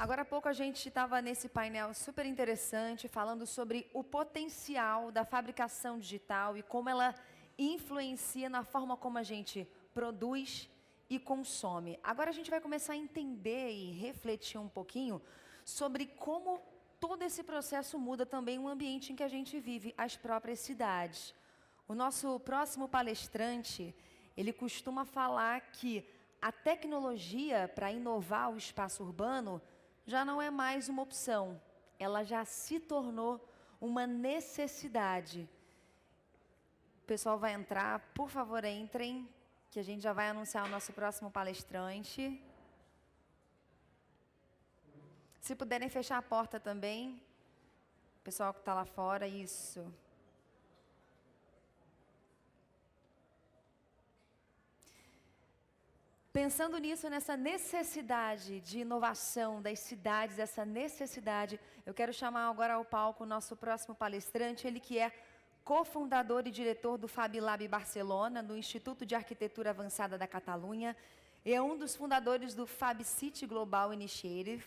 Agora há pouco a gente estava nesse painel super interessante, falando sobre o potencial da fabricação digital e como ela influencia na forma como a gente produz e consome. Agora a gente vai começar a entender e refletir um pouquinho sobre como todo esse processo muda também o ambiente em que a gente vive, as próprias cidades. O nosso próximo palestrante, ele costuma falar que a tecnologia para inovar o espaço urbano já não é mais uma opção, ela já se tornou uma necessidade. O pessoal vai entrar, por favor, entrem, que a gente já vai anunciar o nosso próximo palestrante. Se puderem fechar a porta também, o pessoal que está lá fora, isso. Pensando nisso, nessa necessidade de inovação das cidades, essa necessidade, eu quero chamar agora ao palco o nosso próximo palestrante, ele que é cofundador e diretor do Fab Lab Barcelona, no Instituto de Arquitetura Avançada da Catalunha, e é um dos fundadores do Fab City Global Initiative.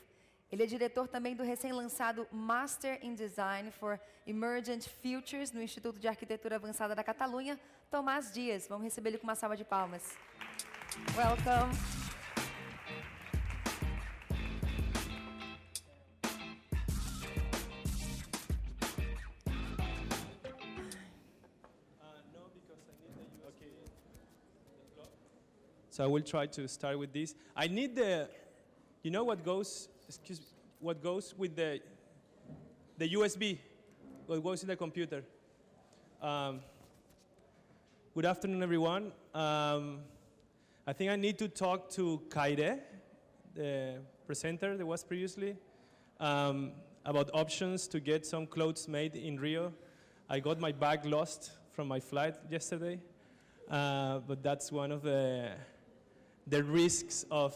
Ele é diretor também do recém-lançado Master in Design for Emergent Futures, no Instituto de Arquitetura Avançada da Catalunha, Tomas Diez. Vamos receber ele com uma salva de palmas. Welcome. No, because I need the okay. So I will try to start with this. I need the, you know what goes, excuse me, what goes with the USB, what goes in the computer. Good afternoon, everyone. I think I need to talk to Kaide, the presenter that was previously, about options to get some clothes made in Rio. I got my bag lost from my flight yesterday, but that's one of the risks of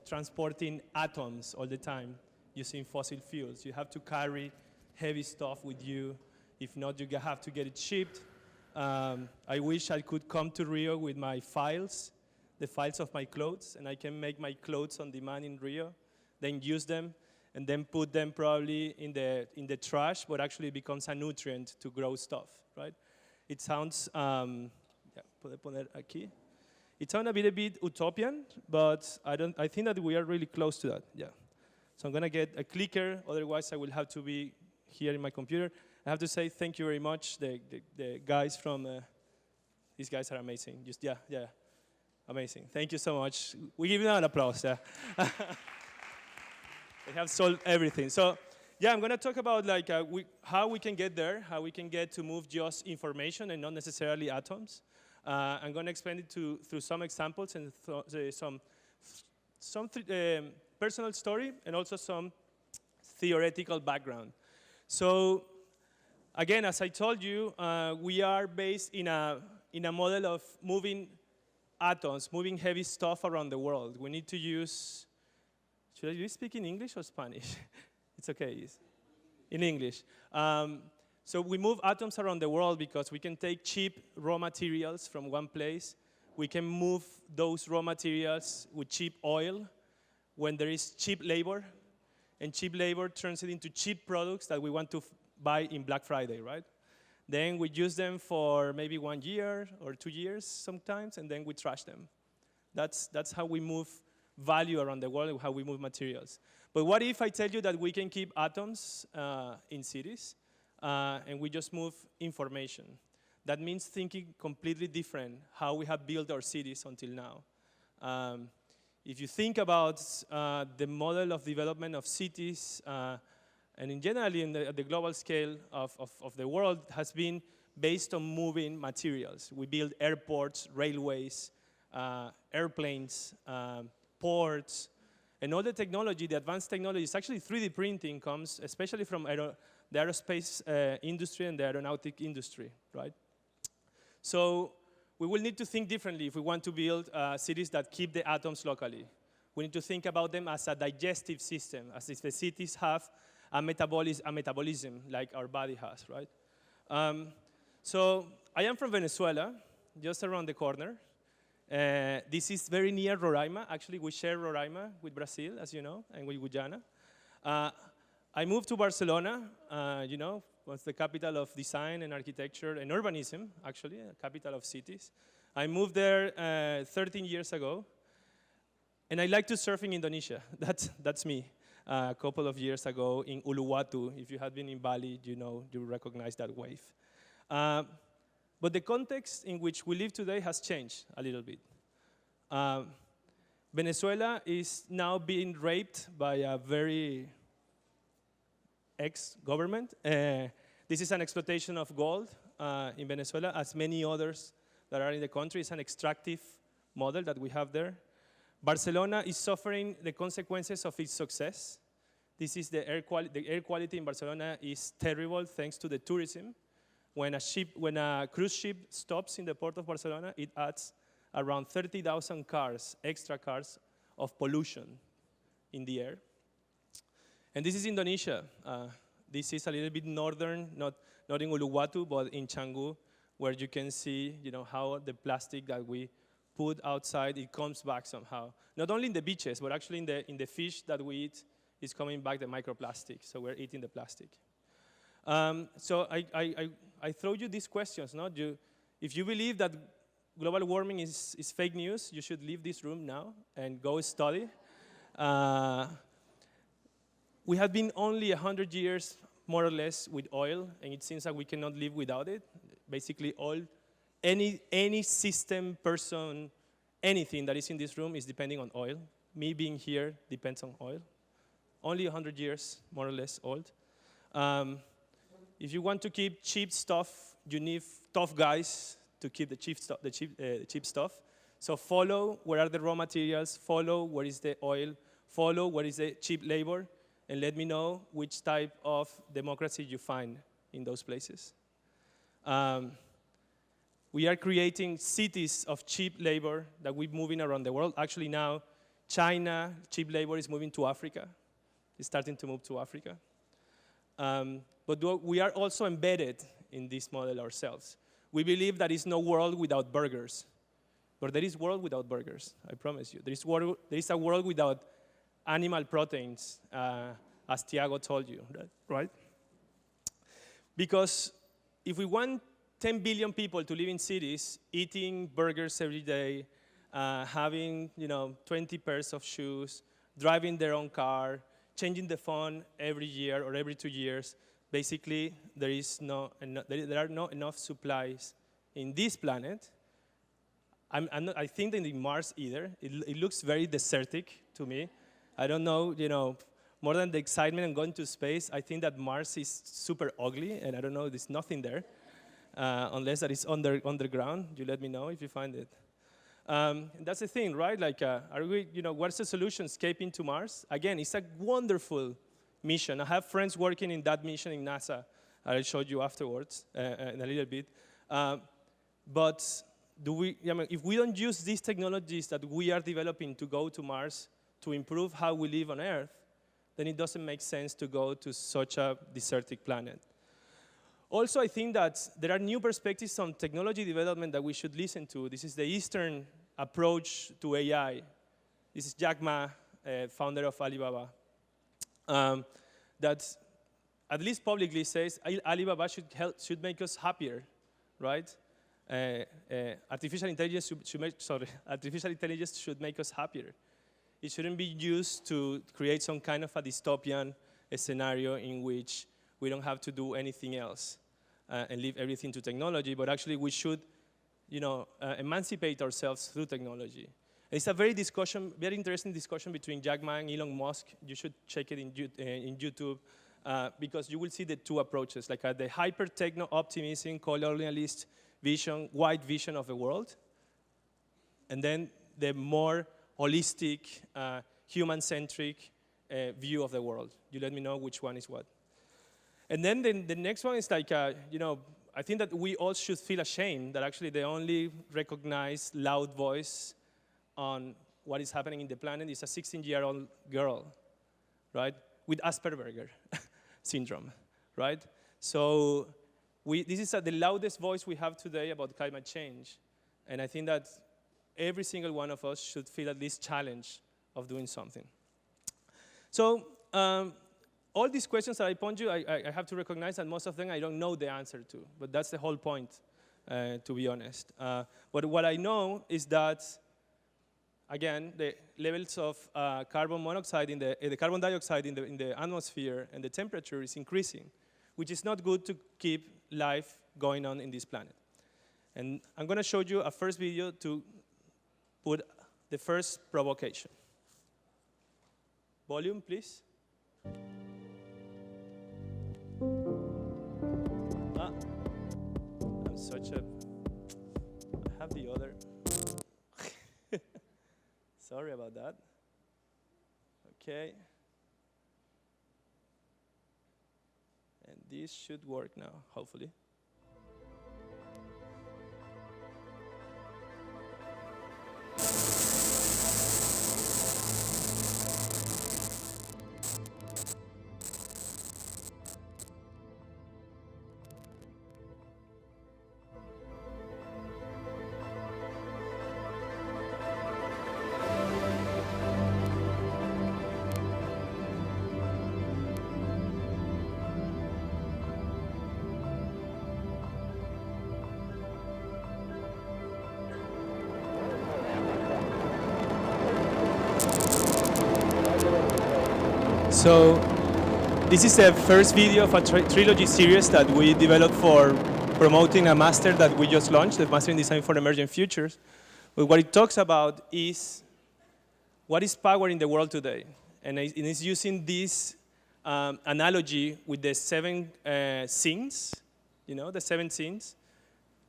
transporting atoms all the time using fossil fuels. You have to carry heavy stuff with you. If not, you have to get it shipped. I wish I could come to Rio with my files, the files of my clothes, and I can make my clothes on demand in Rio, then use them, and then put them probably in the trash, but actually it becomes a nutrient to grow stuff, right? It sounds, it sounds a bit utopian, but I think that we are really close to that, yeah. So I'm gonna get a clicker, otherwise I will have to be here in my computer. I have to say thank you very much, the guys from, these guys are amazing, just, yeah. Amazing. Thank you so much. We give them an applause. Yeah. They have solved everything. So, yeah, I'm going to talk about like how we can get there, how we can get to move just information and not necessarily atoms. I'm going to explain it through some examples and some personal story and also some theoretical background. So, again, as I told you, we are based in a model of moving atoms, moving heavy stuff around the world. We need to use, should I be speaking English or Spanish? It's okay, in English. So we move atoms around the world because we can take cheap raw materials from one place. We can move those raw materials with cheap oil when there is cheap labor, and cheap labor turns it into cheap products that we want to buy in Black Friday, right? Then we use them for maybe 1 year or 2 years sometimes, and then we trash them. That's how we move value around the world, how we move materials. But what if I tell you that we can keep atoms in cities, and we just move information? That means thinking completely different how we have built our cities until now. If you think about the model of development of cities, and in generally at the global scale of the world has been based on moving materials. We build airports, railways, airplanes, ports, and all the technology, the advanced technology, is actually 3D printing comes, especially from the aerospace industry and the aeronautic industry, right? So we will need to think differently if we want to build cities that keep the atoms locally. We need to think about them as a digestive system, as if the cities have a metabolism like our body has, right? So I am from Venezuela, just around the corner. This is very near Roraima. Actually, we share Roraima with Brazil, as you know, and with Guyana. I moved to Barcelona, was the capital of design and architecture and urbanism, actually, a capital of cities. I moved there 13 years ago, and I like to surf in Indonesia. That's me. A couple of years ago in Uluwatu, if you had been in Bali, you recognize that wave. But the context in which we live today has changed a little bit. Venezuela is now being raped by a very ex-government. This is an exploitation of gold in Venezuela, as many others that are in the country. It's an extractive model that we have there. Barcelona is suffering the consequences of its success. This is the air quality in Barcelona is terrible thanks to the tourism. When a cruise ship stops in the port of Barcelona, it adds around 30,000 cars, extra cars of pollution in the air. And this is Indonesia. This is a little bit northern, not in Uluwatu, but in Canggu, where you can see, how the plastic that we put outside, it comes back somehow. Not only in the beaches, but actually in the fish that we eat is coming back the microplastic. So we're eating the plastic. So I throw you these questions. If you believe that global warming is fake news, you should leave this room now and go study. We have been only 100 years, more or less, with oil, and it seems like we cannot live without it. Basically, any system, person, anything that is in this room is depending on oil. Me being here depends on oil. Only 100 years, more or less, old. If you want to keep cheap stuff, you need tough guys to keep the cheap stuff. So follow where are the raw materials, follow where is the oil, follow where is the cheap labor, and let me know which type of democracy you find in those places. We are creating cities of cheap labor that we're moving around the world. Actually now, China, cheap labor is moving to Africa. It's starting to move to Africa. But we are also embedded in this model ourselves. We believe there is no world without burgers. But there is a world without burgers, I promise you. There is a world without animal proteins, as Tiago told you, right? Because if we want 10 billion people to live in cities, eating burgers every day, having 20 pairs of shoes, driving their own car, changing the phone every year or every 2 years, basically there are not enough supplies in this planet. I think that in Mars either. It looks very desertic to me. I don't know, more than the excitement of going to space, I think that Mars is super ugly, and I don't know, there's nothing there. Unless that is underground, you let me know if you find it. That's the thing, right? Like, what's the solution? Escaping to Mars? Again, it's a wonderful mission. I have friends working in that mission in NASA. I'll show you afterwards in a little bit. But if we don't use these technologies that we are developing to go to Mars to improve how we live on Earth, then it doesn't make sense to go to such a desertic planet. Also, I think that there are new perspectives on technology development that we should listen to. This is the Eastern approach to AI. This is Jack Ma, founder of Alibaba, that at least publicly says Alibaba should make us happier, right? Artificial intelligence should make us happier. It shouldn't be used to create some kind of a dystopian scenario in which we don't have to do anything else and leave everything to technology, but actually we should, emancipate ourselves through technology. And it's a very interesting discussion between Jack Ma and Elon Musk. You should check it in YouTube because you will see the two approaches, like the hyper-techno-optimism, colonialist vision, white vision of the world, and then the more holistic, human-centric view of the world. You let me know which one is what. And then the next one is like, I think that we all should feel ashamed that actually the only recognized loud voice on what is happening in the planet is a 16-year-old girl, right, with Asperger's syndrome, right? So this is the loudest voice we have today about climate change. And I think that every single one of us should feel at least challenged of doing something. So all these questions that I point you, I have to recognize that most of them I don't know the answer to, but that's the whole point, to be honest. But what I know is that, again, the levels of carbon monoxide the carbon dioxide in the atmosphere and the temperature is increasing, which is not good to keep life going on in this planet. And I'm going to show you a first video to put the first provocation. Volume, please. I'm such a... I have the other... Sorry about that. Okay. And this should work now, hopefully. So this is the first video of a trilogy series that we developed for promoting a master that we just launched, the Master in Design for Emergent Futures. But what it talks about is what is power in the world today. And it's using this analogy with the 7 sins, you know, the 7 sins.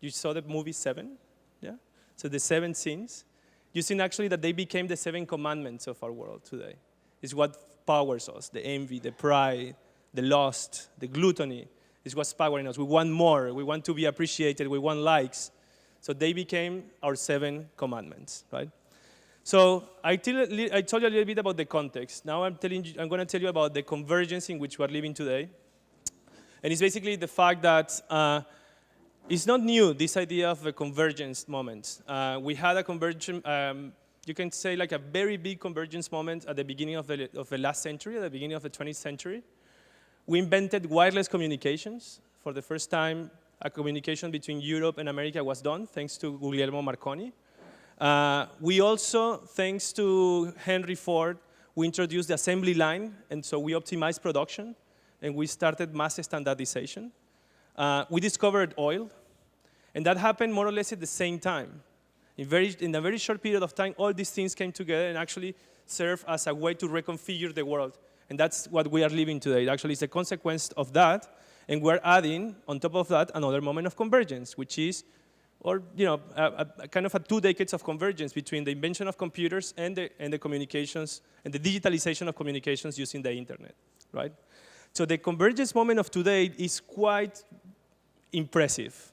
You saw the movie Seven, yeah? So the 7 sins, using actually that they became the 7 commandments of our world today. It's what powers us, the envy, the pride, the lust, the gluttony, is what's powering us. We want more, we want to be appreciated, we want likes. So they became our 7 commandments, right? So I told you a little bit about the context. Now I'm going to tell you about the convergence in which we're living today. And it's basically the fact that it's not new, this idea of a convergence moment. We had a convergence, you can say like a very big convergence moment at the beginning of the last century, at the beginning of the 20th century. We invented wireless communications. For the first time, a communication between Europe and America was done, thanks to Guglielmo Marconi. We also, thanks to Henry Ford, we introduced the assembly line, and so we optimized production, and we started mass standardization. We discovered oil, and that happened more or less at the same time. In a very short period of time, all these things came together and actually served as a way to reconfigure the world. And that's what we are living today. Actually, it's a consequence of that, and we're adding, on top of that, another moment of convergence, which is, or you know, a kind of 2 decades of convergence between the invention of computers and the communications, and the digitalization of communications using the internet, right? So the convergence moment of today is quite impressive,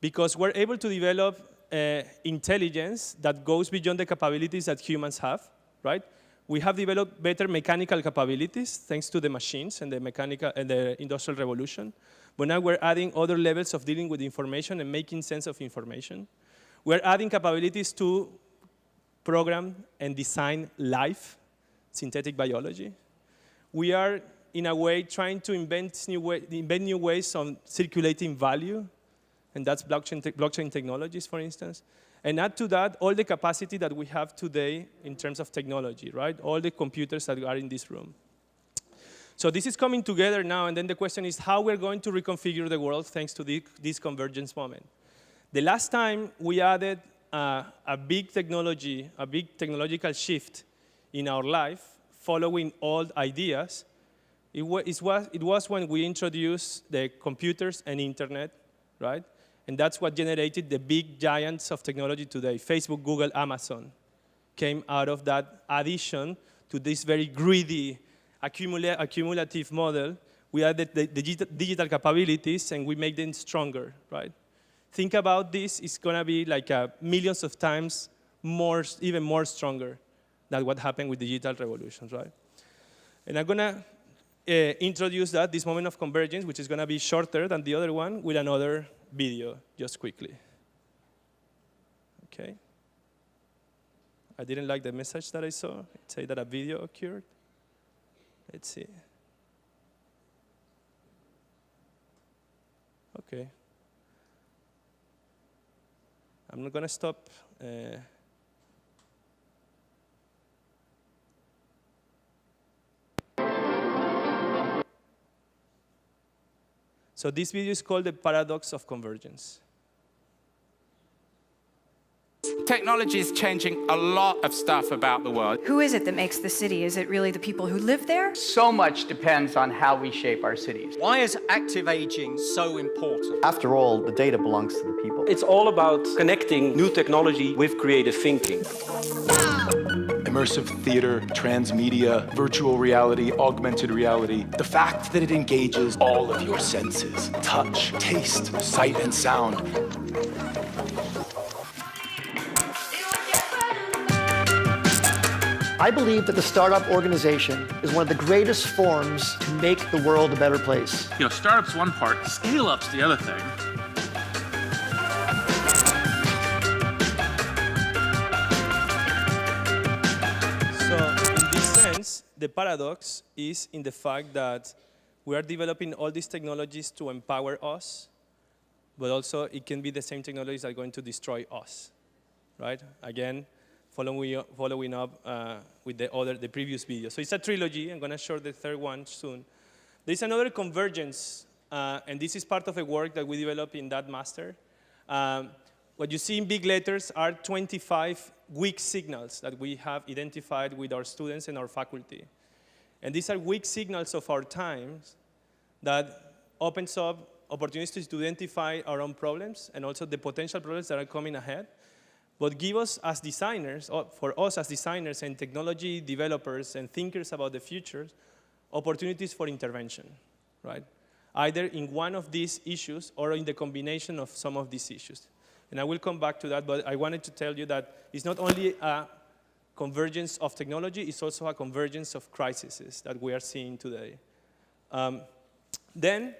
because we're able to develop intelligence that goes beyond the capabilities that humans have, right? We have developed better mechanical capabilities thanks to the machines and the mechanical and the industrial revolution. But now we're adding other levels of dealing with information and making sense of information. We're adding capabilities to program and design life, synthetic biology. We are, in a way, trying to invent new ways of circulating value, and that's blockchain technologies, for instance. And add to that all the capacity that we have today in terms of technology, right? All the computers that are in this room. So this is coming together now, and then the question is how we're going to reconfigure the world thanks to this convergence moment. The last time we added a big technological shift in our life, following old ideas, it was when we introduced the computers and internet, right? And that's what generated the big giants of technology today. Facebook, Google, Amazon came out of that addition to this very greedy, accumulative model. We added the digital capabilities, and we make them stronger, right? Think about this, it's going to be like millions of times more, even more stronger than what happened with the digital revolutions, right? And I'm going to introduce this moment of convergence, which is going to be shorter than the other one, with another video, just quickly. Okay. I didn't like the message that I saw. It said that a video occurred. Let's see. Okay. I'm not going to stop. So this video is called The Paradox of Convergence. Technology is changing a lot of stuff about the world. Who is it that makes the city? Is it really the people who live there? So much depends on how we shape our cities. Why is active aging so important? After all, the data belongs to the people. It's all about connecting new technology with creative thinking. Immersive theater, transmedia, virtual reality, augmented reality. The fact that it engages all of your senses, touch, taste, sight, and sound. I believe that the startup organization is one of the greatest forms to make the world a better place. You know, startup's one part, scale-up's the other thing. So in this sense, the paradox is in the fact that we are developing all these technologies to empower us, but also it can be the same technologies that are going to destroy us, right? Again, following up with the previous video. So it's a trilogy. I'm going to show the third one soon. There's another convergence, and this is part of a work that we developed in that master. What you see in big letters are 25 weak signals that we have identified with our students and our faculty. And these are weak signals of our times that opens up opportunities to identify our own problems and also the potential problems that are coming ahead, but give us as designers, or for us as designers and technology developers and thinkers about the future, opportunities for intervention, right? Either in one of these issues or in the combination of some of these issues. And I will come back to that, but I wanted to tell you that it's not only a convergence of technology, it's also a convergence of crises that we are seeing today. Then,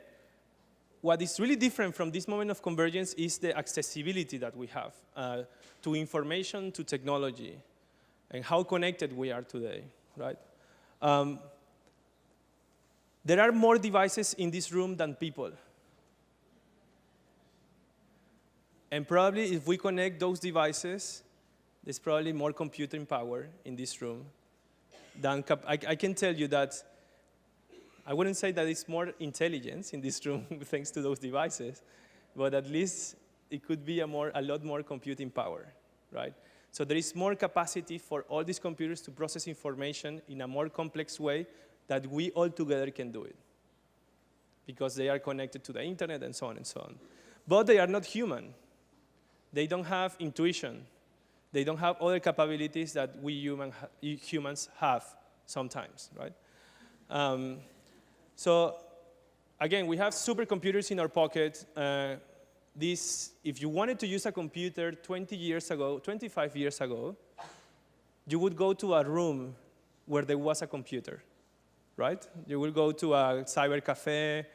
what is really different from this moment of convergence is the accessibility that we have to information, to technology, and how connected we are today, right? There are more devices in this room than people. And probably if we connect those devices, there's probably more computing power in this room than I can tell you that I wouldn't say that it's more intelligence in this room thanks to those devices, but at least it could be a lot more computing power, right? So there is more capacity for all these computers to process information in a more complex way that we all together can do it, because they are connected to the internet and so on and so on. But they are not human. They don't have intuition. They don't have other capabilities that we humans have sometimes, right? So again, we have supercomputers in our pocket. If you wanted to use a computer 20 years ago, 25 years ago, you would go to a room where there was a computer, right? You will go to a cyber cafe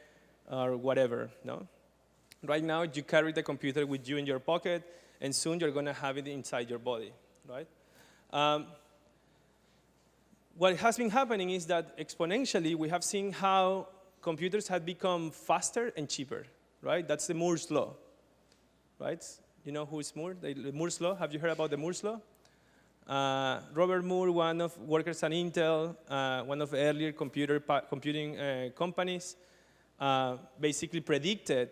or whatever, no? Right now, you carry the computer with you in your pocket, and soon you're going to have it inside your body, right? What has been happening is that exponentially, we have seen how computers have become faster and cheaper, right? That's the Moore's law, right? You know who is Moore? The Moore's law. Have you heard about the Moore's law? Robert Moore, one of workers at Intel, one of the earlier computing companies, basically predicted,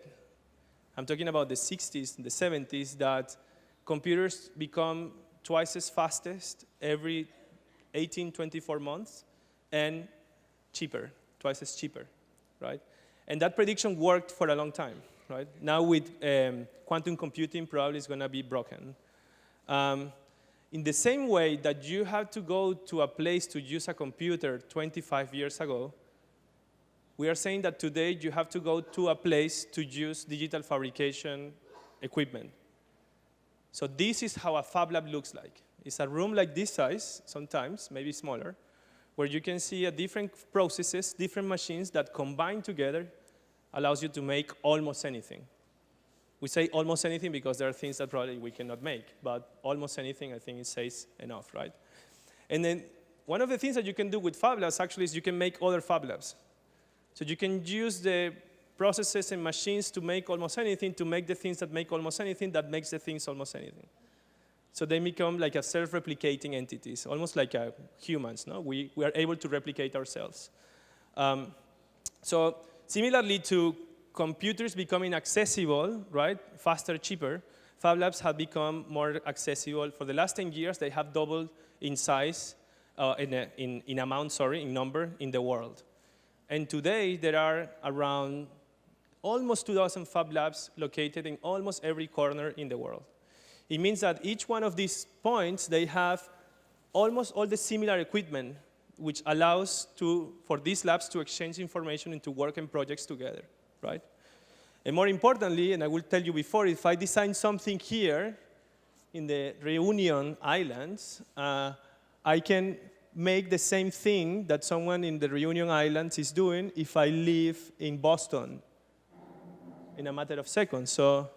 I'm talking about the 60s and the 70s, that computers become twice as fastest every 18, 24 months, and cheaper, twice as cheaper, right? And that prediction worked for a long time, right? Now with quantum computing, probably it's going to be broken. In the same way that you had to go to a place to use a computer 25 years ago, we are saying that today you have to go to a place to use digital fabrication equipment. So this is how a fab lab looks like. It's a room like this size, sometimes, maybe smaller, where you can see different processes, different machines that combine together allows you to make almost anything. We say almost anything because there are things that probably we cannot make, but almost anything, I think it says enough, right? And then one of the things that you can do with fab labs actually is you can make other fab labs. So you can use the processes and machines to make almost anything, to make the things that make almost anything, that makes the things almost anything. So they become like a self-replicating entities, almost like humans, no? We are able to replicate ourselves. So similarly to computers becoming accessible, right, faster, cheaper, Fab Labs have become more accessible. For the last 10 years, they have doubled in size, in amount, in number, in the world. And today, there are around almost 2,000 Fab Labs located in almost every corner in the world. It means that each one of these points, they have almost all the similar equipment, which allows for these labs to exchange information and to work on projects together, right? And more importantly, and I will tell you before, if I design something here in the Reunion Islands, I can make the same thing that someone in the Reunion Islands is doing if I live in Boston in a matter of seconds. So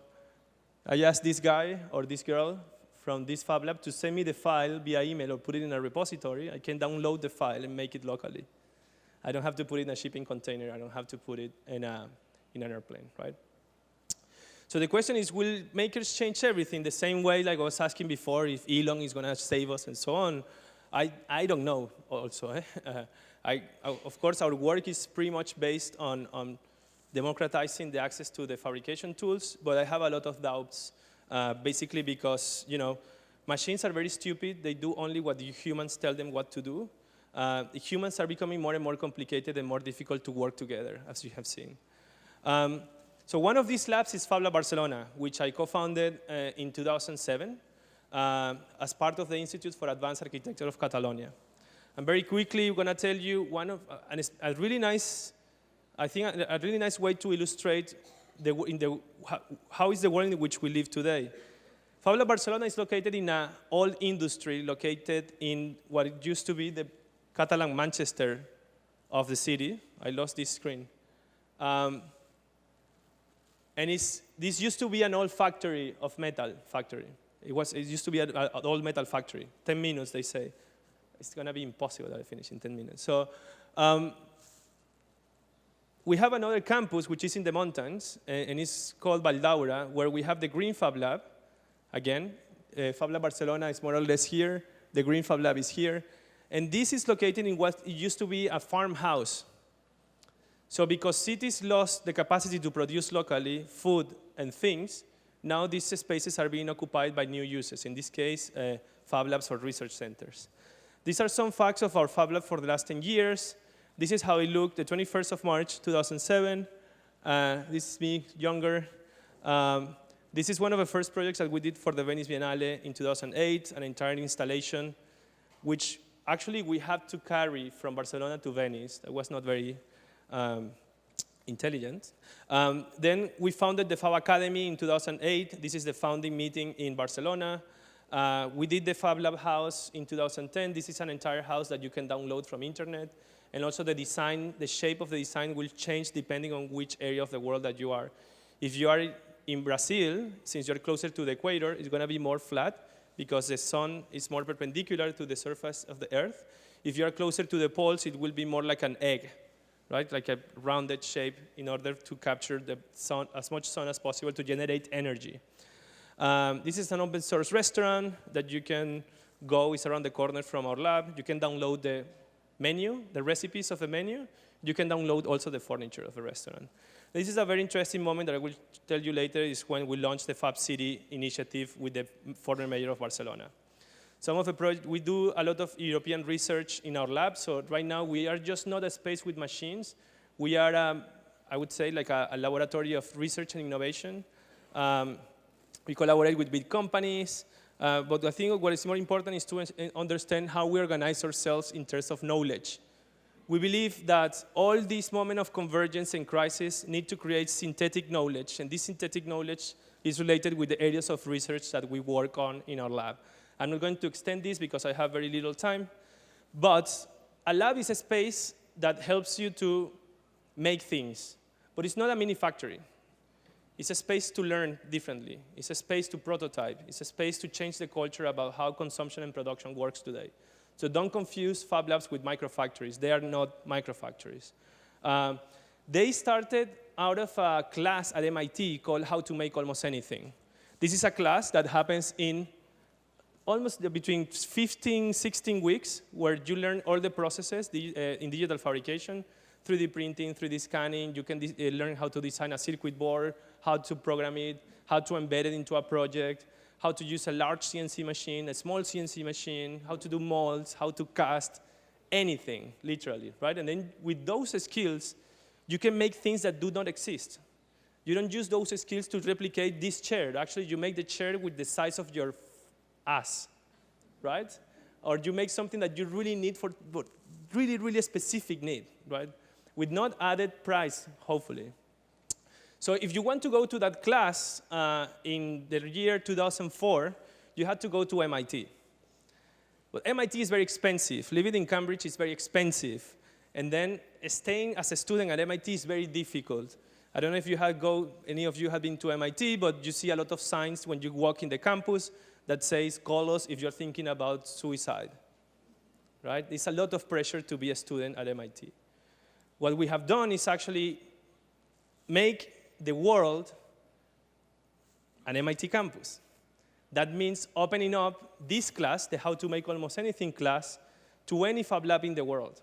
I asked this guy or this girl from this Fab Lab to send me the file via email or put it in a repository. I can download the file and make it locally. I don't have to put it in a shipping container. I don't have to put it in an airplane, right? So the question is, will makers change everything the same way like I was asking before, if Elon is going to save us and so on? I don't know also. Of course, our work is pretty much based on democratizing the access to the fabrication tools, but I have a lot of doubts, basically because, machines are very stupid. They do only what the humans tell them what to do. The humans are becoming more and more complicated and more difficult to work together, as you have seen. So one of these labs is Fab Lab Barcelona, which I co-founded in 2007 as part of the Institute for Advanced Architecture of Catalunya. And very quickly, I'm going to tell you a really nice way to illustrate how is the world in which we live today. Fab Lab Barcelona is located in an old industry, located in what used to be the Catalan Manchester of the city. I lost this screen. And this used to be an old factory of metal factory. It used to be an old metal factory. 10 minutes, they say. It's going to be impossible that I finish in 10 minutes. So we have another campus, which is in the mountains, and it's called Valdaura, where we have the Green Fab Lab. Again, Fab Lab Barcelona is more or less here. The Green Fab Lab is here. And this is located in what used to be a farmhouse. So because cities lost the capacity to produce locally food and things, now these spaces are being occupied by new uses, in this case, Fab Labs or research centers. These are some facts of our Fab Lab for the last 10 years. This is how it looked the 21st of March, 2007. This is me, younger. This is one of the first projects that we did for the Venice Biennale in 2008, an entire installation, which actually we had to carry from Barcelona to Venice. That was not very intelligent. Then we founded the Fab Academy in 2008. This is the founding meeting in Barcelona. We did the Fab Lab house in 2010. This is an entire house that you can download from internet. And also the design, the shape of the design will change depending on which area of the world that you are. If you are in Brazil, since you're closer to the equator, it's going to be more flat because the sun is more perpendicular to the surface of the earth. If you are closer to the poles, it will be more like an egg, right? Like a rounded shape in order to capture the sun, as much sun as possible to generate energy. This is an open source restaurant that you can go. It's around the corner from our lab. You can download the menu, the recipes of the menu. You can download also the furniture of the restaurant. This is a very interesting moment that I will tell you later is when we launched the Fab City initiative with the former mayor of Barcelona. Some of the projects, we do a lot of European research in our lab. So right now we are just not a space with machines. We are, I would say, like a laboratory of research and innovation. We collaborate with big companies. But I think what is more important is to understand how we organize ourselves in terms of knowledge. We believe that all these moments of convergence and crisis need to create synthetic knowledge, and this synthetic knowledge is related with the areas of research that we work on in our lab. I'm not going to extend this because I have very little time, but a lab is a space that helps you to make things, but it's not a mini factory. It's a space to learn differently. It's a space to prototype. It's a space to change the culture about how consumption and production works today. So don't confuse Fab Labs with microfactories. They are not microfactories. They started out of a class at MIT called How to Make Almost Anything. This is a class that happens in almost between 15, 16 weeks, where you learn all the processes in digital fabrication, 3D printing, 3D scanning. You can learn how to design a circuit board, how to program it, how to embed it into a project, how to use a large CNC machine, a small CNC machine, how to do molds, how to cast, anything, literally, right? And then with those skills, you can make things that do not exist. You don't use those skills to replicate this chair. Actually, you make the chair with the size of your ass, right? Or you make something that you really need for really, really specific need, right? With not added price, hopefully. So if you want to go to that class in the year 2004, you had to go to MIT. Well, MIT is very expensive. Living in Cambridge is very expensive. And then staying as a student at MIT is very difficult. I don't know if any of you have been to MIT, but you see a lot of signs when you walk in the campus that says, call us if you're thinking about suicide, right? There's a lot of pressure to be a student at MIT. What we have done is actually make the world an MIT campus. That means opening up this class, the How to Make Almost Anything class, to any Fab Lab in the world.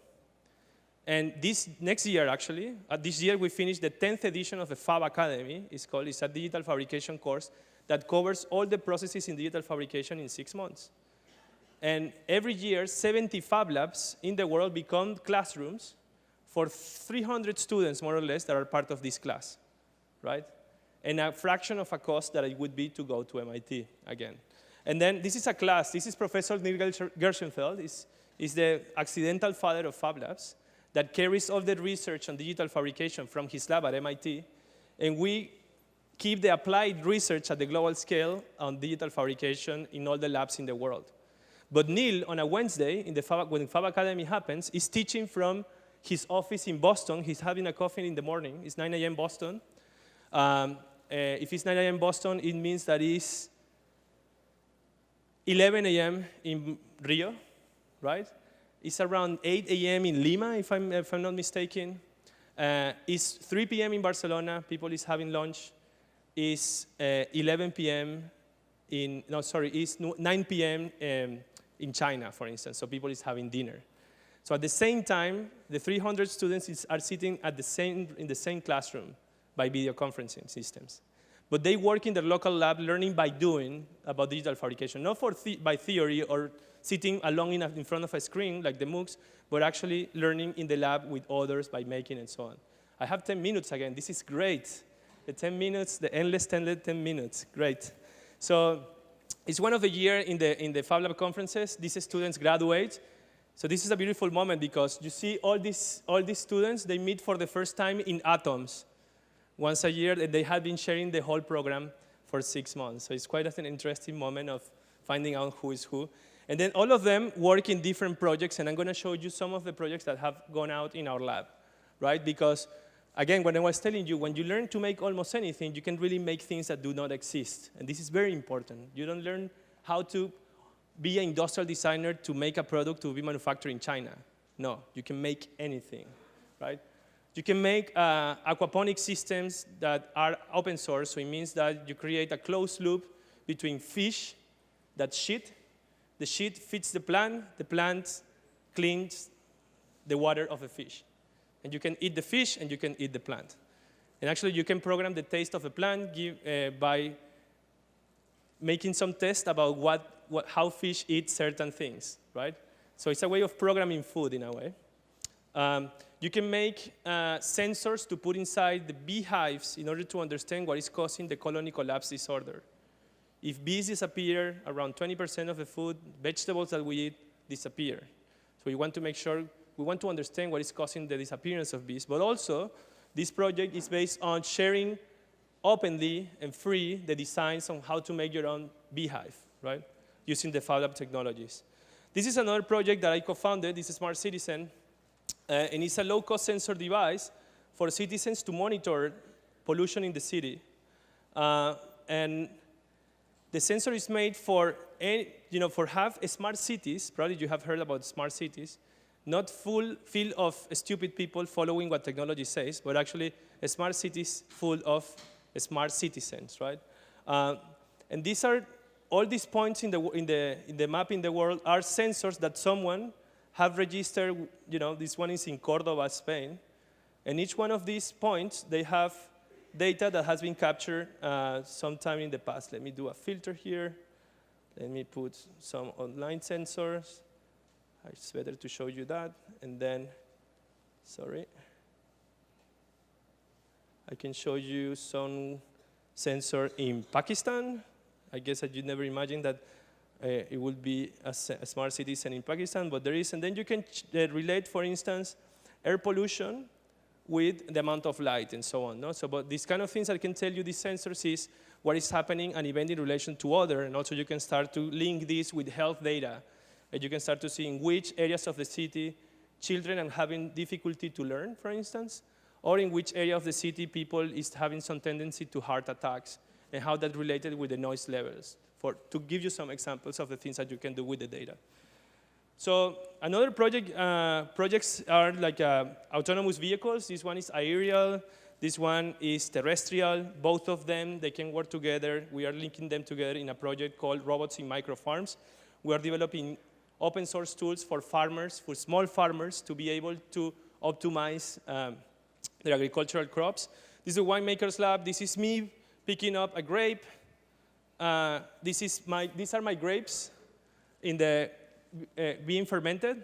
And this next year, actually, this year we finished the 10th edition of the Fab Academy. It's a digital fabrication course that covers all the processes in digital fabrication in 6 months. And every year, 70 Fab Labs in the world become classrooms for 300 students, more or less, that are part of this class, right? And a fraction of a cost that it would be to go to MIT again. And then this is a class. This is Professor Neil Gershenfeld. He's the accidental father of Fab Labs that carries all the research on digital fabrication from his lab at MIT. And we keep the applied research at the global scale on digital fabrication in all the labs in the world. But Neil, on a Wednesday, when Fab Academy happens, is teaching from his office in Boston. He's having a coffee in the morning. It's 9 a.m. Boston. If it's 9 a.m. Boston, it means that it's 11 a.m. in Rio, right? It's around 8 a.m. in Lima, if I'm not mistaken. It's 3 p.m. in Barcelona. People is having lunch. It's 11 p.m. It's 9 p.m. In China, for instance. So people is having dinner. So at the same time, the 300 students are sitting in the same classroom by video conferencing systems. But they work in their local lab learning by doing about digital fabrication, not by theory or sitting alone in front of a screen like the MOOCs, but actually learning in the lab with others by making and so on. I have 10 minutes again. This is great. The 10 minutes, the endless 10 minutes, great. So it's one of the year in the Fab Lab conferences. These students graduate. So this is a beautiful moment because you see all these students, they meet for the first time in Atoms once a year, and they have been sharing the whole program for 6 months. So it's quite an interesting moment of finding out who is who. And then all of them work in different projects, and I'm going to show you some of the projects that have gone out in our lab, right? Because, again, when I was telling you, when you learn to make almost anything, you can really make things that do not exist. And this is very important. You don't learn how to be an industrial designer to make a product to be manufactured in China. No, you can make anything, right? You can make aquaponic systems that are open source, so it means that you create a closed loop between fish that shit, the shit feeds the plant cleans the water of the fish. And you can eat the fish and you can eat the plant. And actually you can program the taste of a plant by making some tests about how fish eat certain things, right? So it's a way of programming food in a way. You can make sensors to put inside the beehives in order to understand what is causing the colony collapse disorder. If bees disappear, around 20% of the food, vegetables that we eat disappear. So we want to make sure, we want to understand what is causing the disappearance of bees. But also, this project is based on sharing openly and free the designs on how to make your own beehive, right? Using the Fab Lab technologies. This is another project that I co-founded. This is Smart Citizen. And it's a low-cost sensor device for citizens to monitor pollution in the city. And the sensor is made for half smart cities. Probably you have heard about smart cities. not full of stupid people following what technology says, but actually smart cities full of smart citizens, right? And these are, all these points in the map in the world are sensors that someone have registered. You know, this one is in Cordoba, Spain. And each one of these points, they have data that has been captured sometime in the past. Let me do a filter here. Let me put some online sensors. It's better to show you that. And then, sorry. I can show you some sensor in Pakistan. I guess that you'd never imagined that it would be a smart citizen in Pakistan, but there is. And then you can relate, for instance, air pollution with the amount of light and so on. No? So, but these kind of things I can tell you, these sensors, is what is happening an event in relation to other, and also you can start to link this with health data. And you can start to see in which areas of the city children are having difficulty to learn, for instance, or in which area of the city people is having some tendency to heart attacks, and how that related with the noise levels, to give you some examples of the things that you can do with the data. So another projects are like autonomous vehicles. This one is aerial. This one is terrestrial. Both of them, they can work together. We are linking them together in a project called Robots in Microfarms. We are developing open source tools for farmers, for small farmers, to be able to optimize their agricultural crops. This is a winemaker's lab. This is me picking up a grape. These are my grapes in the being fermented.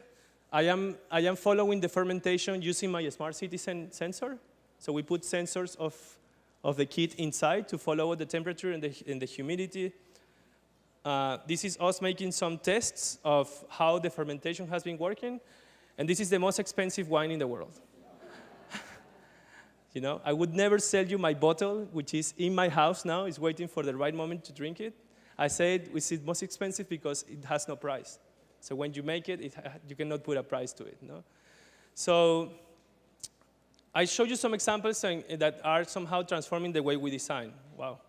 I am following the fermentation using my smart citizen sensor. So we put sensors of the kit inside to follow the temperature and the humidity. This is us making some tests of how the fermentation has been working. And this is the most expensive wine in the world. You know, I would never sell you my bottle, which is in my house now. It's waiting for the right moment to drink it. I said it's the most expensive because it has no price. So when you make it, you cannot put a price to it. No? So I showed you some examples that are somehow transforming the way we design. Wow.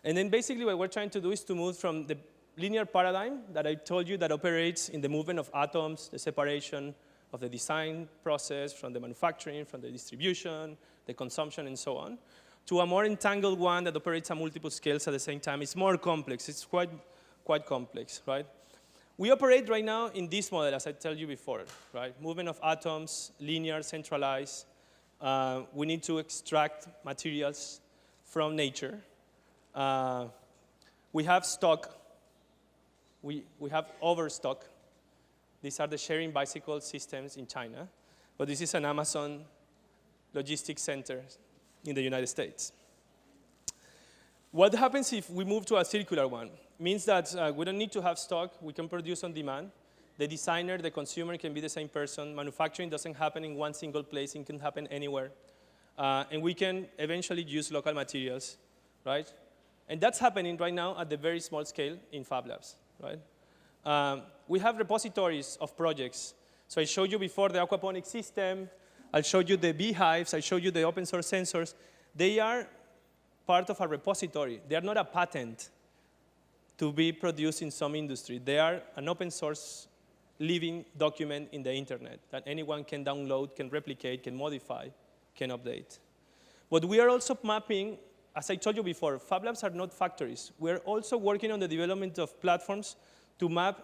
And then basically what we're trying to do is to move from the linear paradigm that I told you that operates in the movement of atoms, the separation of the design process from the manufacturing, from the distribution, the consumption, and so on, to a more entangled one that operates at multiple scales at the same time. It's more complex. It's quite complex, right? We operate right now in this model, as I told you before, right? Movement of atoms, linear, centralized. We need to extract materials from nature. We have stock. We have overstock. These are the sharing bicycle systems in China. But this is an Amazon logistics center in the United States. What happens if we move to a circular one? Means that we don't need to have stock. We can produce on demand. The designer, the consumer can be the same person. Manufacturing doesn't happen in one single place. It can happen anywhere. And we can eventually use local materials, right? And that's happening right now at the very small scale in Fab Labs, right? We have repositories of projects. So I showed you before the aquaponics system. I showed you the beehives. I showed you the open source sensors. They are part of a repository. They are not a patent to be produced in some industry. They are an open source living document in the internet that anyone can download, can replicate, can modify, can update. But we are also mapping, as I told you before, Fab Labs are not factories. We're also working on the development of platforms to map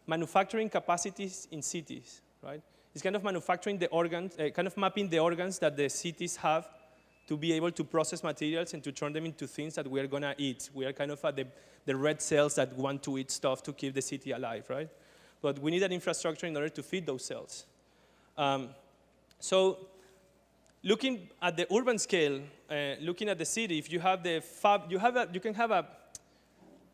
manufacturing capacities in cities, right? It's kind of manufacturing the organs, kind of mapping the organs that the cities have to be able to process materials and to turn them into things that we are gonna eat. We are kind of at the red cells that want to eat stuff to keep the city alive, right? But we need an infrastructure in order to feed those cells. So looking at the urban scale, looking at the city, if you have the you can have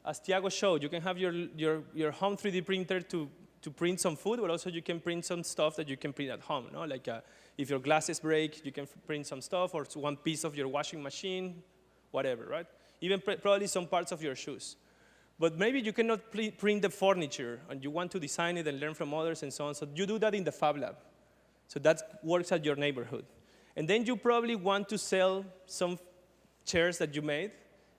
as Tiago showed, you can have your home 3D printer to print some food, but also you can print some stuff that you can print at home. No? Like if your glasses break, you can print some stuff, or one piece of your washing machine, whatever, right? Even probably some parts of your shoes. But maybe you cannot print the furniture, and you want to design it and learn from others and so on. So you do that in the Fab Lab. So that works at your neighborhood. And then you probably want to sell some chairs that you made,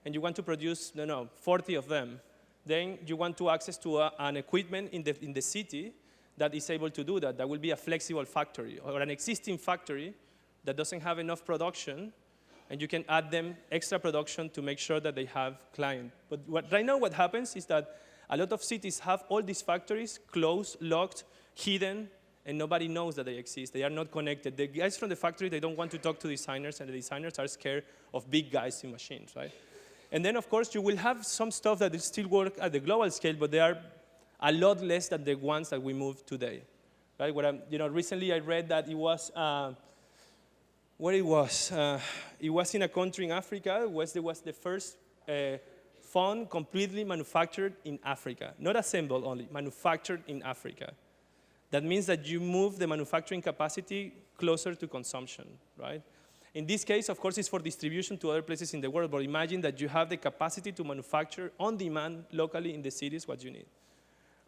and you want to produce, 40 of them. Then you want to access to an equipment in the city that is able to do that. That will be a flexible factory or an existing factory that doesn't have enough production, and you can add them extra production to make sure that they have client. But right now what happens is that a lot of cities have all these factories closed, locked, hidden, and nobody knows that they exist. They are not connected. The guys from the factory, they don't want to talk to designers, and the designers are scared of big guys in machines, right? And then, of course, you will have some stuff that will still work at the global scale, but they are a lot less than the ones that we move today, right? Recently I read that it was, where it was? It was in a country in Africa. It was the first phone completely manufactured in Africa. Not assembled only, manufactured in Africa. That means that you move the manufacturing capacity closer to consumption, right? In this case, of course, it's for distribution to other places in the world, but imagine that you have the capacity to manufacture on demand locally in the cities what you need.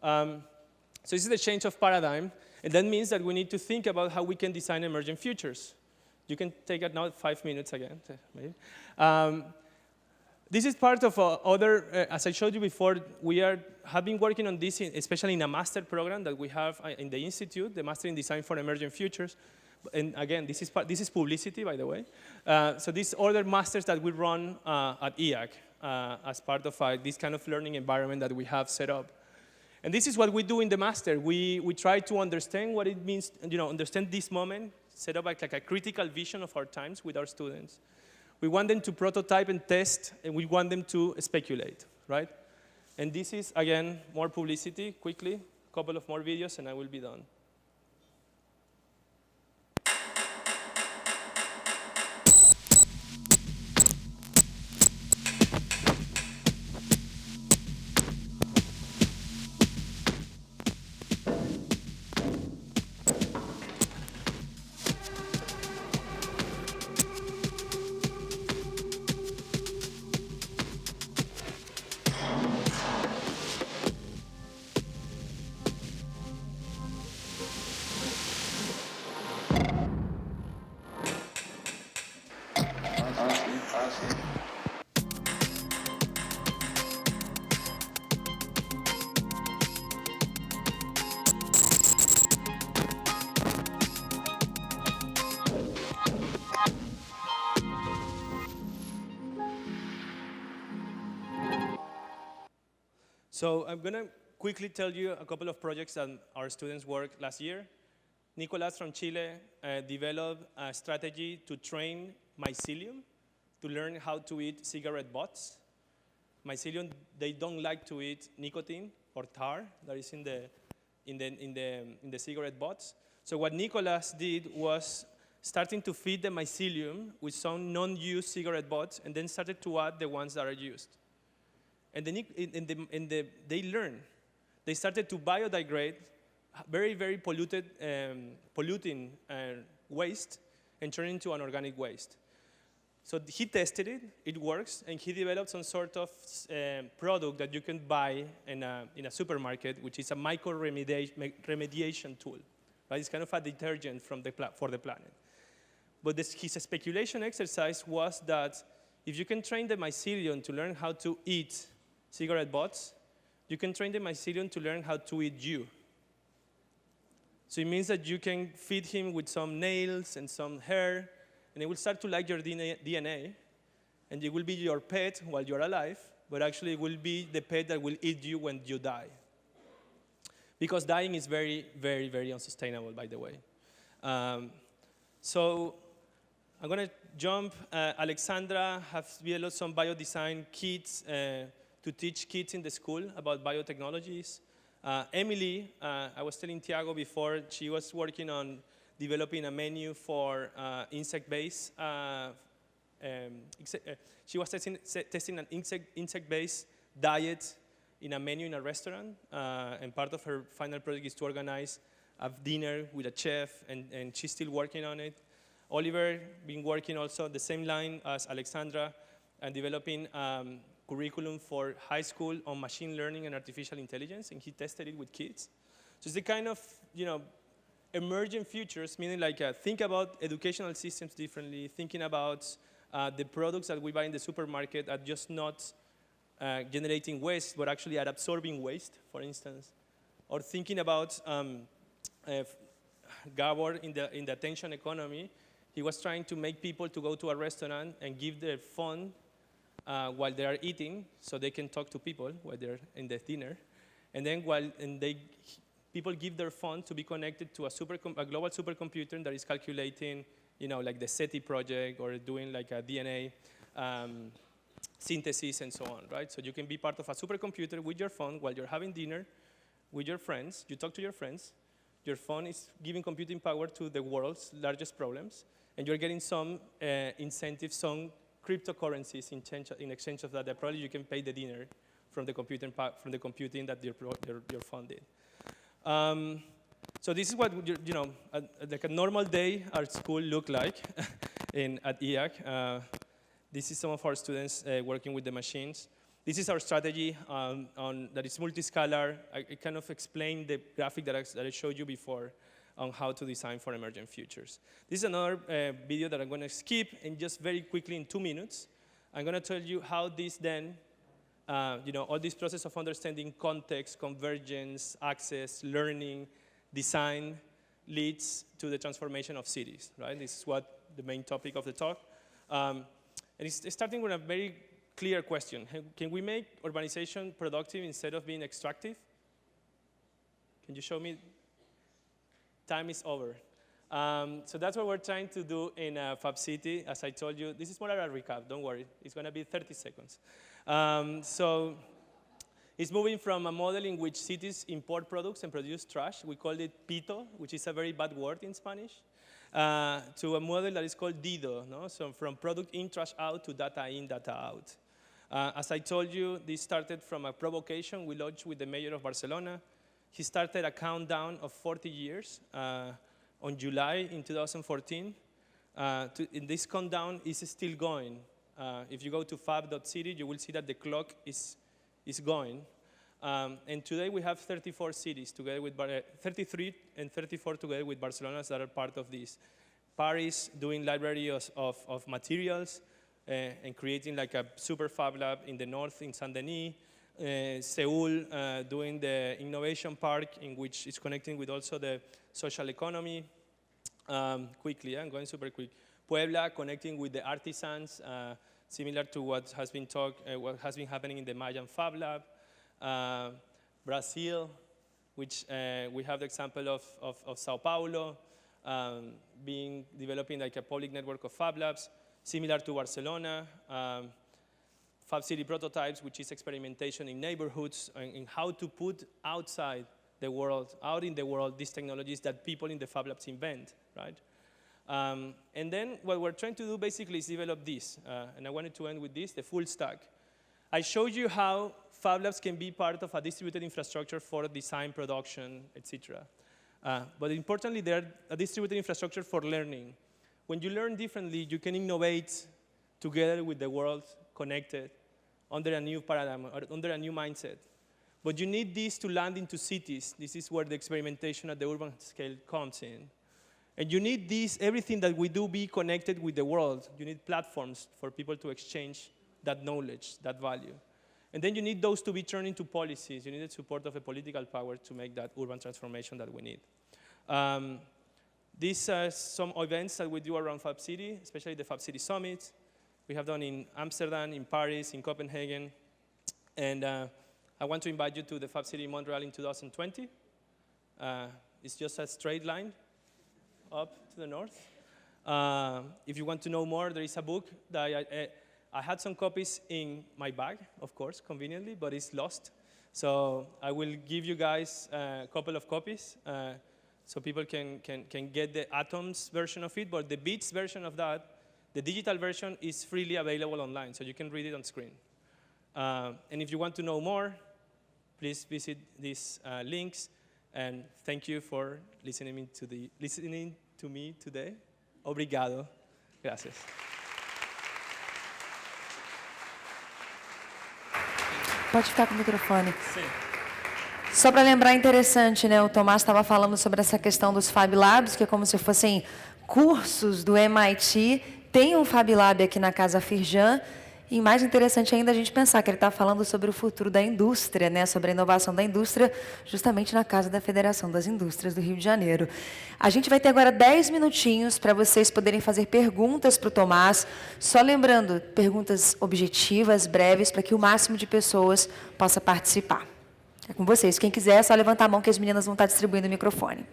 So this is the change of paradigm, and that means that we need to think about how we can design emergent futures. You can take it now 5 minutes again, maybe. This is part of other, as I showed you before, we have been working on this, especially in a master program that we have in the Institute, the Master in Design for Emergent Futures. And again, this is publicity, by the way. So these other masters that we run at IAAC as part of this kind of learning environment that we have set up. And this is what we do in the master. We try to understand what it means, understand this moment, set up like a critical vision of our times with our students. We want them to prototype and test, and we want them to speculate, right? And this is, again, more publicity, quickly, a couple of more videos, and I will be done. So I'm going to quickly tell you a couple of projects that our students worked last year. Nicolas from Chile developed a strategy to train mycelium to learn how to eat cigarette butts. Mycelium, they don't like to eat nicotine or tar that is in the cigarette butts. So what Nicolas did was starting to feed the mycelium with some non-used cigarette butts, and then started to add the ones that are used. And they learned. They started to biodegrade very, very polluting waste and turn it into an organic waste. So he tested it, it works, and he developed some sort of product that you can buy in a supermarket, which is a micro-remediation tool. Right? It's kind of a detergent for the planet. But his speculation exercise was that if you can train the mycelium to learn how to eat cigarette butts, you can train the mycelium to learn how to eat you. So it means that you can feed him with some nails and some hair, and it will start to like your DNA, and it will be your pet while you're alive, but actually it will be the pet that will eat you when you die. Because dying is very, very, very unsustainable, by the way. So I'm going to jump. Alexandra has developed some biodesign kits to teach kids in the school about biotechnologies. Emily, I was telling Tiago before, she was working on developing a menu for insect-based. She was testing an insect-based diet in a menu in a restaurant, and part of her final project is to organize a dinner with a chef, and she's still working on it. Oliver been working also the same line as Alexandra and developing curriculum for high school on machine learning and artificial intelligence, and he tested it with kids. So it's the kind of, emergent futures, meaning like think about educational systems differently, thinking about the products that we buy in the supermarket are just not generating waste, but actually are absorbing waste, for instance. Or thinking about Gabor in the attention economy, he was trying to make people to go to a restaurant and give their phone while they are eating, so they can talk to people while they're in the dinner. And then people give their phone to be connected to a global supercomputer that is calculating, like the SETI project or doing like a DNA synthesis and so on, right? So you can be part of a supercomputer with your phone while you're having dinner with your friends. You talk to your friends. Your phone is giving computing power to the world's largest problems, and you're getting some incentives, some cryptocurrencies in exchange of that. That probably you can pay the dinner from the computing that your phone did. So this is what like a normal day our school looked like at IAAC. This is some of our students working with the machines. This is our strategy that is multiscalar. I kind of explained the graphic that I showed you before on how to design for emergent futures. This is another video that I'm going to skip, and just very quickly in 2 minutes, I'm going to tell you how this then, all this process of understanding context, convergence, access, learning, design leads to the transformation of cities, right? This is what the main topic of the talk. And it's starting with a very clear question. Can we make urbanization productive instead of being extractive? Can you show me? Time is over. So that's what we're trying to do in Fab City. As I told you, this is more of a recap, don't worry. It's going to be 30 seconds. So it's moving from a model in which cities import products and produce trash. We call it PITO, which is a very bad word in Spanish, to a model that is called DIDO, no? So from product in, trash out, to data in, data out. As I told you, this started from a provocation we launched with the mayor of Barcelona. He started a countdown of 40 years on July in 2014. And this countdown is still going. If you go to fab.city, you will see that the clock is going. And today we have 34 cities together with 33 and 34 together with Barcelona that are part of this. Paris doing library of materials and creating like a super fab lab in the north in Saint-Denis. Seoul doing the innovation park in which it's connecting with also the social economy. Quickly, I'm going super quick. Puebla connecting with the artisans, similar to what has been happening in the Mayan Fab Lab. Brazil, which we have the example of Sao Paulo, developing like a public network of Fab Labs, similar to Barcelona. Fab City prototypes, which is experimentation in neighborhoods and in how to put out in the world, these technologies that people in the Fab Labs invent, right? And then what we're trying to do basically is develop this, and I wanted to end with this, the full stack. I showed you how Fab Labs can be part of a distributed infrastructure for design, production, etc. But importantly, they're a distributed infrastructure for learning. When you learn differently, you can innovate together with the world, connected, under a new paradigm, or under a new mindset. But you need this to land into cities. This is where the experimentation at the urban scale comes in. And you need everything that we do be connected with the world. You need platforms for people to exchange that knowledge, that value. And then you need those to be turned into policies. You need the support of a political power to make that urban transformation that we need. These are some events that we do around Fab City, especially the Fab City Summits. We have done in Amsterdam, in Paris, in Copenhagen. And I want to invite you to the Fab City Montreal in 2020. It's just a straight line up to the north. If you want to know more, there is a book that I had some copies in my bag, of course, conveniently, but it's lost. So I will give you guys a couple of copies so people can get the Atoms version of it, but the Beats version of that, the digital version is freely available online, so you can read it on screen. And if you want to know more, please visit these links. And thank you for listening to me today. Obrigado. Gracias. Pode ficar com o microfone. Sim. Só para lembrar, interessante, né? O Tomás estava falando sobre essa questão dos Fab Labs, que é como se fossem cursos do MIT. Tem um Fab Lab aqui na Casa Firjan. E mais interessante ainda a gente pensar que ele está falando sobre o futuro da indústria, né? Sobre a inovação da indústria, justamente na Casa da Federação das Indústrias do Rio de Janeiro. A gente vai ter agora 10 minutinhos para vocês poderem fazer perguntas para o Tomás. Só lembrando, perguntas objetivas, breves, para que o máximo de pessoas possa participar. É com vocês. Quem quiser, é só levantar a mão que as meninas vão estar distribuindo o microfone.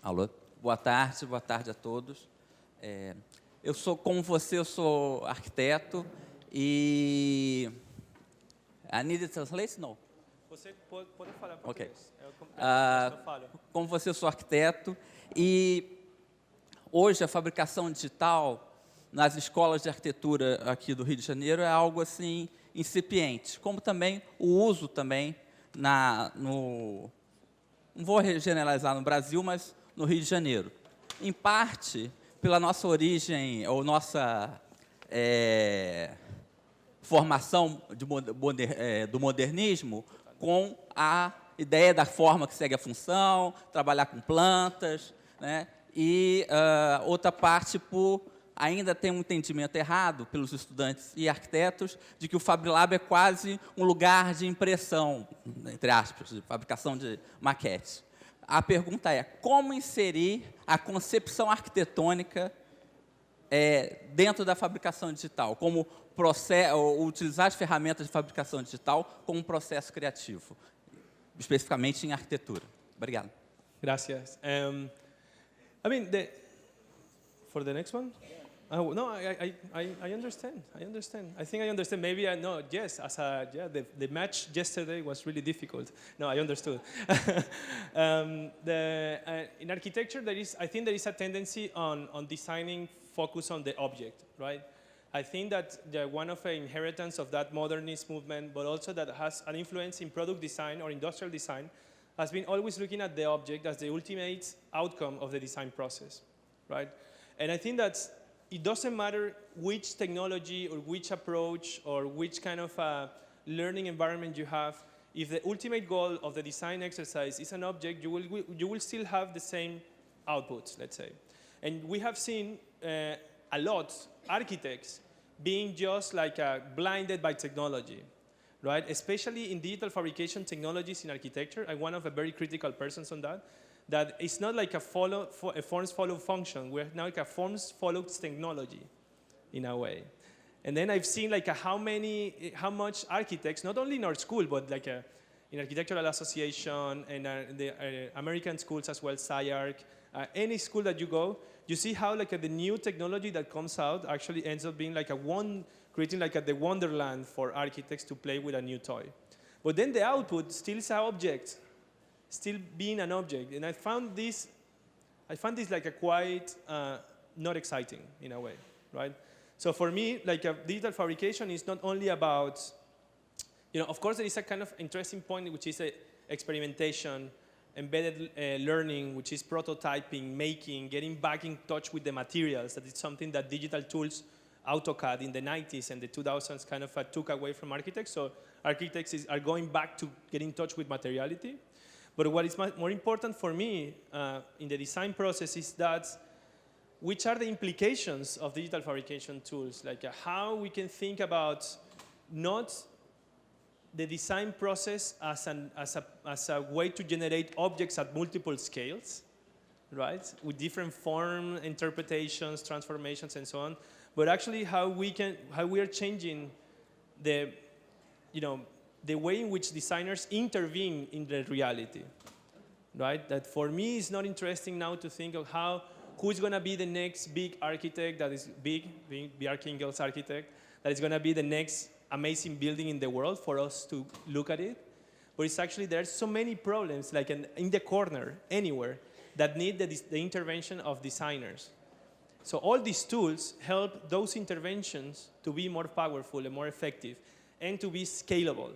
Alô? Boa tarde a todos. Eu sou, como você, eu sou arquiteto e... I need to translate? No. Você pode falar Ok. português. Como você, eu sou arquiteto e hoje a fabricação digital nas escolas de arquitetura aqui do Rio de Janeiro é algo assim incipiente, como também o uso também não vou generalizar no Brasil, mas no Rio de Janeiro. Em parte, pela nossa origem, ou nossa formação do modernismo, com a ideia da forma que segue a função, trabalhar com plantas, né? E outra parte, por ainda tem um entendimento errado pelos estudantes e arquitetos de que o Fab Lab é quase um lugar de impressão, entre aspas, de fabricação de maquetes. A pergunta é, como inserir a concepção arquitetônica dentro da fabricação digital, como utilizar as ferramentas de fabricação digital como um processo criativo, especificamente em arquitetura. Obrigado. Gracias. I mean, for the next one? No, I understand. I think I understand. Maybe I know. Yes, the match yesterday was really difficult. No, I understood. In architecture, I think there is a tendency on designing focus on the object, right? I think that one of the inheritance of that modernist movement, but also that has an influence in product design or industrial design, has been always looking at the object as the ultimate outcome of the design process, right? And I think that it doesn't matter which technology or which approach or which kind of learning environment you have. If the ultimate goal of the design exercise is an object, you will still have the same outputs, let's say. And we have seen a lot architects being just like blinded by technology, right? Especially in digital fabrication technologies in architecture. I'm one of the very critical persons on that. That it's not like a forms follow function. We're now like a forms follows technology, in a way. And then I've seen like how much architects, not only in our school, but like in Architectural Association and the American schools as well, SciArc, any school that you go, you see how like the new technology that comes out actually ends up being like creating like the wonderland for architects to play with a new toy. But then the output still is an object. Still being an object, and I found this like a quite not exciting in a way, right? So for me, like a digital fabrication is not only about, of course there is a kind of interesting point which is experimentation, embedded learning, which is prototyping, making, getting back in touch with the materials. That is something that digital tools, AutoCAD in the 90s and the 2000s kind of took away from architects. So architects are going back to get in touch with materiality. But what is more important for me in the design process is that which are the implications of digital fabrication tools, like how we can think about not the design process as a way to generate objects at multiple scales, right, with different form interpretations, transformations, and so on, but actually how we are changing the way in which designers intervene in the reality, right? That for me is not interesting now to think of who's going to be the next big architect that is being Bjarke Ingels' architect, that is going to be the next amazing building in the world for us to look at it. But it's actually, there are so many problems, like in the corner, anywhere, that need the intervention of designers. So all these tools help those interventions to be more powerful and more effective and to be scalable.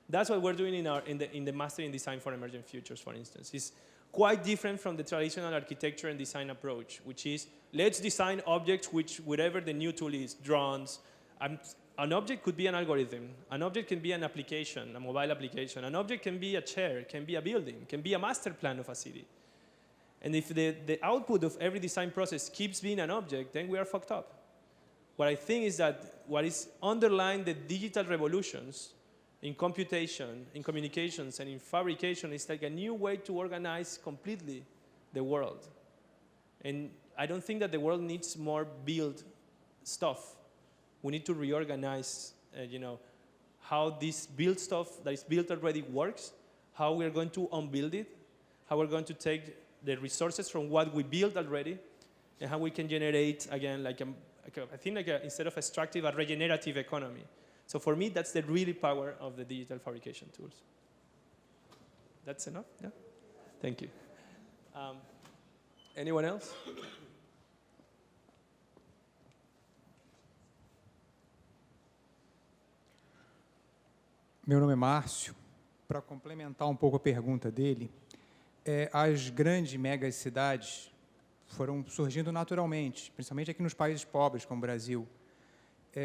That's what we're doing in the Master in Design for Emergent Futures, for instance. It's quite different from the traditional architecture and design approach, which is let's design objects whatever the new tool is, drones. An object could be an algorithm. An object can be an application, a mobile application. An object can be a chair, can be a building, can be a master plan of a city. And if the output of every design process keeps being an object, then we are fucked up. What I think is that what is underlying the digital revolutions in computation, in communications, and in fabrication is like a new way to organize completely the world. And I don't think that the world needs more built stuff. We need to reorganize, how this built stuff that is built already works, how we're going to unbuild it, how we're going to take the resources from what we built already, and how we can generate, again, instead of extractive, a regenerative economy. So for me, that's the really power of the digital fabrication tools. That's enough? Yeah? Thank you. Anyone else? Meu nome é Márcio. Para complementar um pouco a pergunta dele, as grandes megas cidades foram surgindo naturalmente, principalmente aqui nos países pobres, como o Brasil.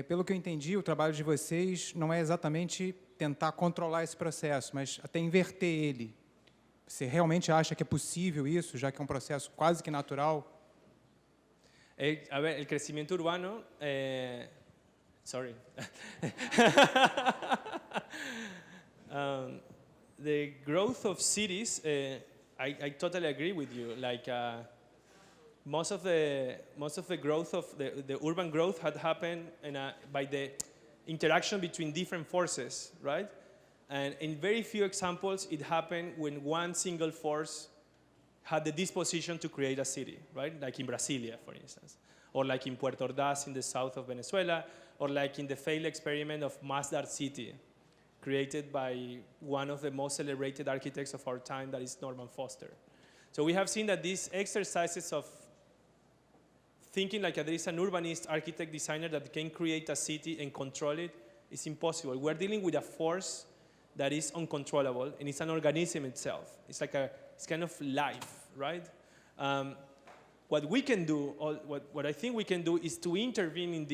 Pelo que eu entendi, o trabalho de vocês não é exatamente tentar controlar esse processo, mas até inverter ele. Você realmente acha que é possível isso, já que é um processo quase que natural? A ver, el crecimiento urbano... sorry. The growth of cities, I totally agree with you. Like most of the growth of the urban growth had happened by the interaction between different forces, right? And in very few examples, it happened when one single force had the disposition to create a city, right? Like in Brasilia, for instance, or like in Puerto Ordaz in the south of Venezuela, or like in the failed experiment of Masdar City, created by one of the most celebrated architects of our time, that is Norman Foster. So we have seen that these exercises of thinking like there is an urbanist architect designer that can create a city and control it is impossible. We're dealing with a force that is uncontrollable, and it's an organism itself. It's like it's kind of life, right? What we can do, or what I think we can do, is to intervene in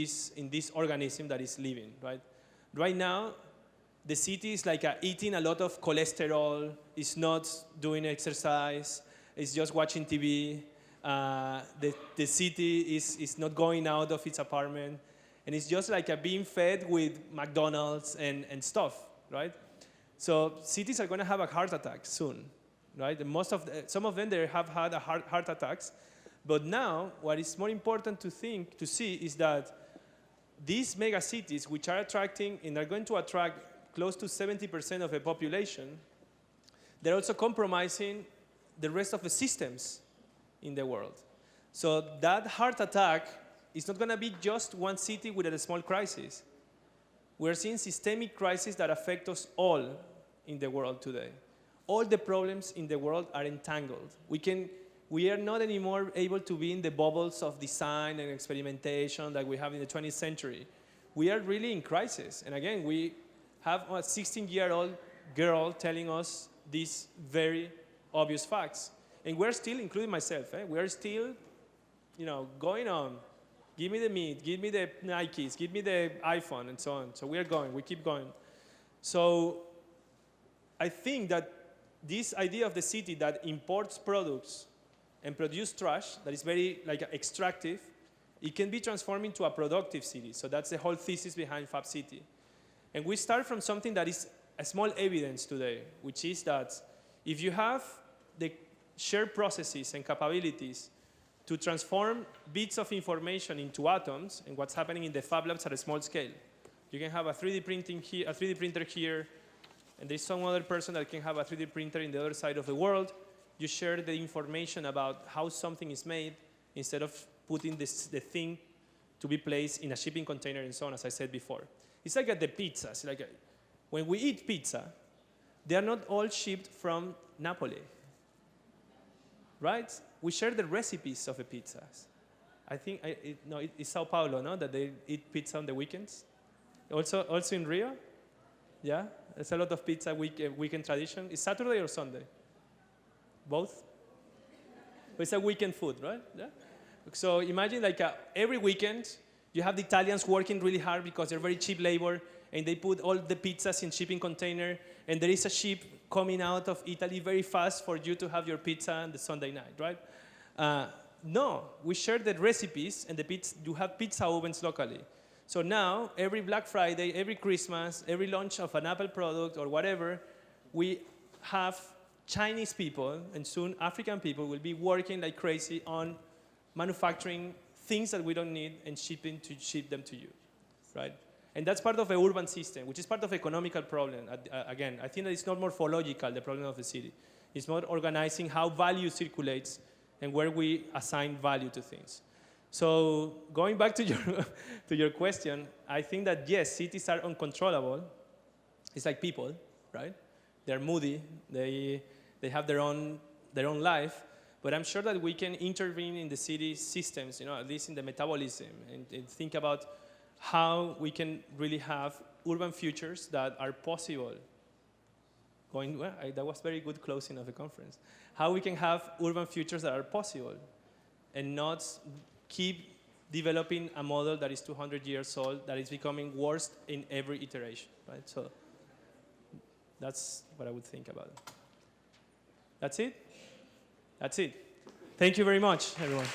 this organism that is living, right? Right now, the city is like eating a lot of cholesterol, it's not doing exercise, it's just watching TV. The city is not going out of its apartment, and it's just like being fed with McDonald's and stuff, right? So cities are going to have a heart attack soon, right? And some of them they have had heart attacks, but now what is more important to see is that these mega cities, which are attracting and are going to attract close to 70% of the population, they're also compromising the rest of the systems in the world. So that heart attack is not going to be just one city with a small crisis. We're seeing systemic crises that affect us all in the world today. All the problems in the world are entangled. We are not anymore able to be in the bubbles of design and experimentation that we have in the 20th century. We are really in crisis. And again, we have a 16-year-old girl telling us these very obvious facts. And we're still, including myself, we're still, going on. Give me the meat, give me the Nikes, give me the iPhone, and so on. So we keep going. So I think that this idea of the city that imports products and produces trash, that is very extractive, it can be transformed into a productive city. So that's the whole thesis behind Fab City. And we start from something that is a small evidence today, which is that if you have the shared processes and capabilities to transform bits of information into atoms, and what's happening in the Fab Labs at a small scale. You can have a 3D printer here, and there's some other person that can have a 3D printer in the other side of the world. You share the information about how something is made instead of putting the thing to be placed in a shipping container and so on, as I said before. It's like the pizzas. When we eat pizza, they are not all shipped from Napoli, right? We share the recipes of the pizzas. I think it's Sao Paulo, no? That they eat pizza on the weekends. Also in Rio, yeah. There's a lot of pizza weekend tradition. Is Saturday or Sunday? Both. But it's a weekend food, right? Yeah. So imagine every weekend you have the Italians working really hard because they're very cheap labor, and they put all the pizzas in shipping container, and there is a ship coming out of Italy very fast for you to have your pizza on the Sunday night, right? No, we share the recipes, and you have pizza ovens locally. So now, every Black Friday, every Christmas, every launch of an Apple product or whatever, we have Chinese people, and soon African people, will be working like crazy on manufacturing things that we don't need and ship them to you, right? And that's part of the urban system, which is part of economical problem. Again, I think that it's not morphological, the problem of the city. It's more organizing how value circulates and where we assign value to things. So going back to your question, I think that yes, cities are uncontrollable. It's like people, right? They're moody. They have their own life. But I'm sure that we can intervene in the city systems, at least in the metabolism, and think about how we can really have urban futures that are possible. That was very good closing of the conference. How we can have urban futures that are possible and not keep developing a model that is 200 years old, that is becoming worse in every iteration, right? So that's what I would think about it. That's it? That's it. Thank you very much, everyone.